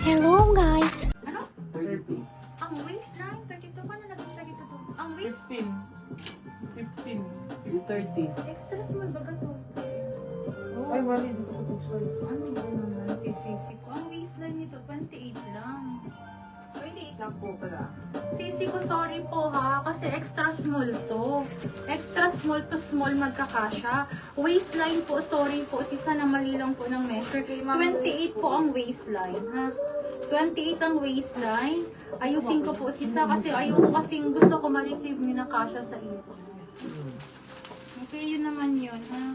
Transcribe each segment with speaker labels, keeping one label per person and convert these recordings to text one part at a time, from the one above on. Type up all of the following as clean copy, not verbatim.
Speaker 1: Hello guys!
Speaker 2: Ano?
Speaker 3: 30.
Speaker 2: Ang waistline, 32 ka na naging 32 to. Ang waist,
Speaker 3: 15. 30.
Speaker 2: extra small ba to? Oh,
Speaker 3: Ay, mali. Dito ko sorry.
Speaker 2: ano ba naman si Sisi ko? Ang waistline nito, 28 lang.
Speaker 3: 28 lang po pala.
Speaker 2: Sisi ko, sorry po ha, kasi extra small to. Extra small to small magkakasya. Waistline po, sorry po, sisa na mali lang po ng measure. 28 po ang waistline ha. 28 ang waistline. Ayusin ko po sisa kasi ayoko kasing gusto ko ma-receive nyo na kasya sa iyo. Okay, yun naman yun ha.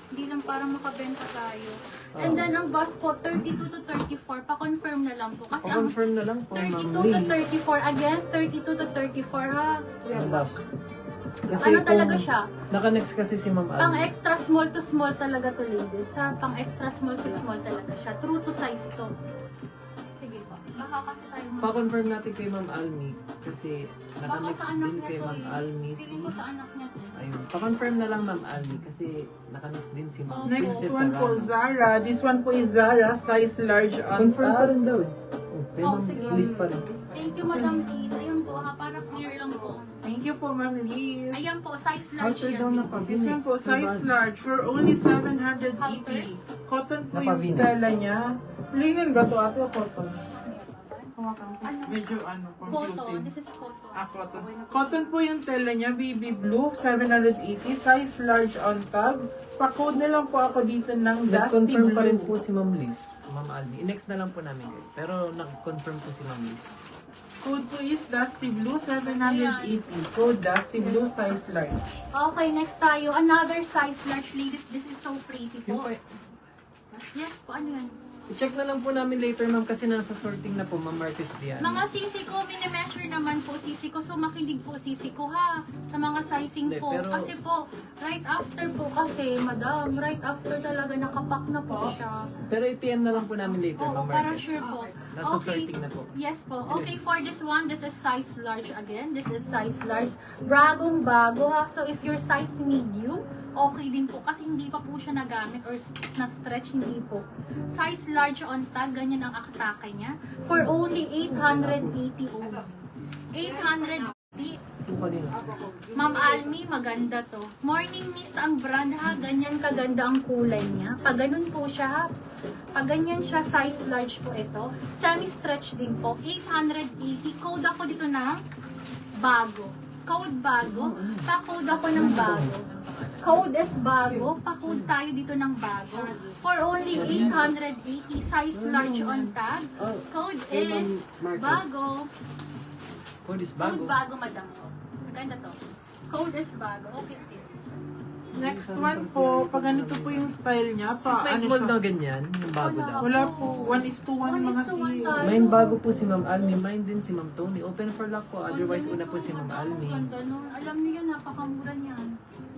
Speaker 2: Hindi lang para makabenta tayo. And then ang bus po, 32 to 34. Pa-confirm na lang po. Kasi ang
Speaker 3: Confirm na lang po,
Speaker 2: 32
Speaker 3: ma'am.
Speaker 2: to 34. Again, 32 to 34 ha.
Speaker 3: Ang bus. Kasi
Speaker 2: Ano
Speaker 3: kung
Speaker 2: talaga siya?
Speaker 3: Naka-next kasi si Ma'am
Speaker 2: Pang
Speaker 3: Ali.
Speaker 2: extra small to small talaga to ladies ha. Pang extra small to small talaga siya. True to size to. Sige po. Baka kasi tayo
Speaker 3: Pa-confirm natin kay Ma'am Almi. Kasi
Speaker 2: baka
Speaker 3: naka-mix
Speaker 2: sa anak
Speaker 3: din
Speaker 2: niya
Speaker 3: kay
Speaker 2: to
Speaker 3: Ma'am
Speaker 2: eh.
Speaker 3: Almi.
Speaker 2: Feeling ko sa anak niya to.
Speaker 3: Ayun. Pa-confirm na lang Ma'am Almi kasi naka-mix din si Ma'am
Speaker 2: Okay.
Speaker 4: Next
Speaker 3: Princess
Speaker 4: one po,
Speaker 3: Sarah.
Speaker 4: Zara. This one po is Zara, size large on
Speaker 3: Confirm pa
Speaker 4: top.
Speaker 3: rin daw eh. Oh, kay
Speaker 2: Oh,
Speaker 3: Ma'am
Speaker 2: sige.
Speaker 3: Liz pa rin.
Speaker 2: Thank you, Madam Liz. Ayun po ha. Para clear lang po.
Speaker 4: Thank you po, Ma'am Liz.
Speaker 2: Ayan po. Size large
Speaker 3: Halter daw
Speaker 2: yan.
Speaker 3: na pa.
Speaker 4: This one po, size large for only 780. Cotton po yung
Speaker 3: Napavina.
Speaker 4: tela niya. Linen ba to ate o cotton?
Speaker 2: Ano?
Speaker 4: Medyo
Speaker 2: Cotton.
Speaker 4: confusing.
Speaker 2: This is cotton.
Speaker 4: Cotton. Cotton po yung tela niya, baby blue, 780. Size large on tag. Pa-code na lang po ako dito ng Dusty
Speaker 3: Nag-confirm pa rin po
Speaker 4: Blue.
Speaker 3: si Ma'am Liz. Ma'am Almi. I-next na lang po namin guys. Pero nag-confirm po si Ma'am Liz.
Speaker 4: Code po is Dusty Blue, 780. Code Dusty Blue, size large.
Speaker 2: Okay, next tayo. Another size large, ladies. This is so pretty
Speaker 3: Yung
Speaker 2: po.
Speaker 3: pa-
Speaker 2: Yes po, ano yan?
Speaker 3: I-check na lang po namin later ma'am kasi nasa sorting na po Ma'am Martes Dian.
Speaker 2: Mga sisi ko, mini-measure naman po sisi ko. So, makinig po sisi ko ha. Sa mga sizing
Speaker 3: Hindi,
Speaker 2: po.
Speaker 3: pero-
Speaker 2: Kasi po, right after po kasi, madam, right after talaga nakapack na po siya.
Speaker 3: Pero i-PM na lang po namin later
Speaker 2: Oo,
Speaker 3: Ma'am
Speaker 2: para
Speaker 3: Martes.
Speaker 2: sure po.
Speaker 3: Nasa sorting na po.
Speaker 2: Yes po. Okay, for this one, this is size large again. This is size large. Bagong bago ha. So, if your size medium, okay din po. Kasi hindi pa po siya nagamit or na-stretch, hindi po. Size large on tag, ganyan ang akatake niya. For only 880 only. 880.
Speaker 3: Ito kanina.
Speaker 2: Ma'am Almi, maganda to. Morning Mist ang brand ha. Ganyan kaganda ang kulay niya. Pag ganun po siya ha. Pag ganyan siya, size large po ito. Semi-stretch din po. 880. Code ako dito ng bago. Code bago. Pa-code ako ng bago. Code is bago. Pa-code tayo dito ng bago. For only 880. Size large on tag. Code is bago.
Speaker 3: Code is
Speaker 2: Code
Speaker 3: bago.
Speaker 2: bago, madam po. Maganda to. Code is bago. Okay, sis.
Speaker 4: Next one po, pag ganito po yung style niya,
Speaker 3: Sis,
Speaker 4: pa
Speaker 3: may
Speaker 4: ano
Speaker 3: small
Speaker 4: siya?
Speaker 3: na ganyan. Yung bago
Speaker 2: Wala.
Speaker 3: daw.
Speaker 4: Wala po, 1:1 mga
Speaker 2: 1:1
Speaker 4: sis.
Speaker 2: tayo.
Speaker 3: Mine bago po si Ma'am Almi. Mine din si Ma'am Tony. Open for luck po. Otherwise, una po si Ma'am Almi.
Speaker 2: Ganda nun. Alam niyo yan, napakamura niyan.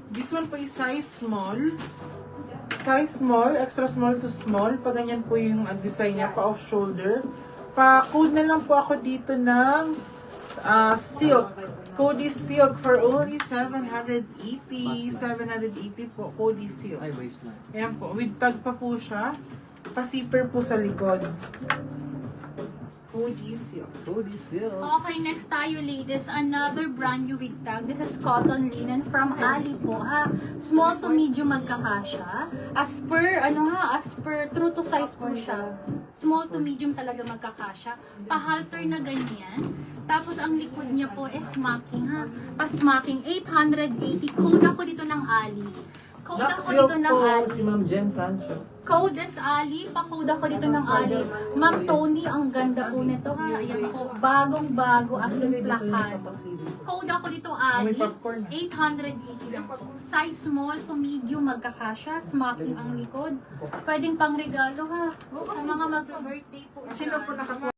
Speaker 4: This one po is size small. Size small, extra small to small. Pag ganyan po yung design niya, pa off shoulder. Pa-code na lang po ako dito ng silk. Code is silk for only 780. 780 po, code is silk.
Speaker 3: Ay, waist na.
Speaker 4: Ayan po, with tag pa po siya. Pa-zipper po sa likod. Code is silk.
Speaker 3: Code is silk.
Speaker 2: Okay, next tayo ladies. Another brand new with tag. This is cotton linen from Ali po ha. Small to medium magkakasya. As per, as per true to size po siya. Small to medium talaga magkakasya. Pa-halter na ganyan. Tapos ang likod niya po is smacking ha. Pa-smacking 880. Code ako dito ng Ali. Code ako
Speaker 3: Silk
Speaker 2: dito ng
Speaker 3: po
Speaker 2: Ali.
Speaker 3: si Ma'am Jen Sancho.
Speaker 2: Code is Ali. Pa-code ako dito ng Ali. Ma'am Tony, ang ganda po nito ha. Ayan po. Bagong-bago as in plakado. Code ako dito Ali.
Speaker 4: May popcorn.
Speaker 2: 880 lang po. Size small to medium magkakasya. Smacking ang likod. Pwedeng pang regalo ha. Sa mga mag-birthday po.
Speaker 4: Sino po nakakuha?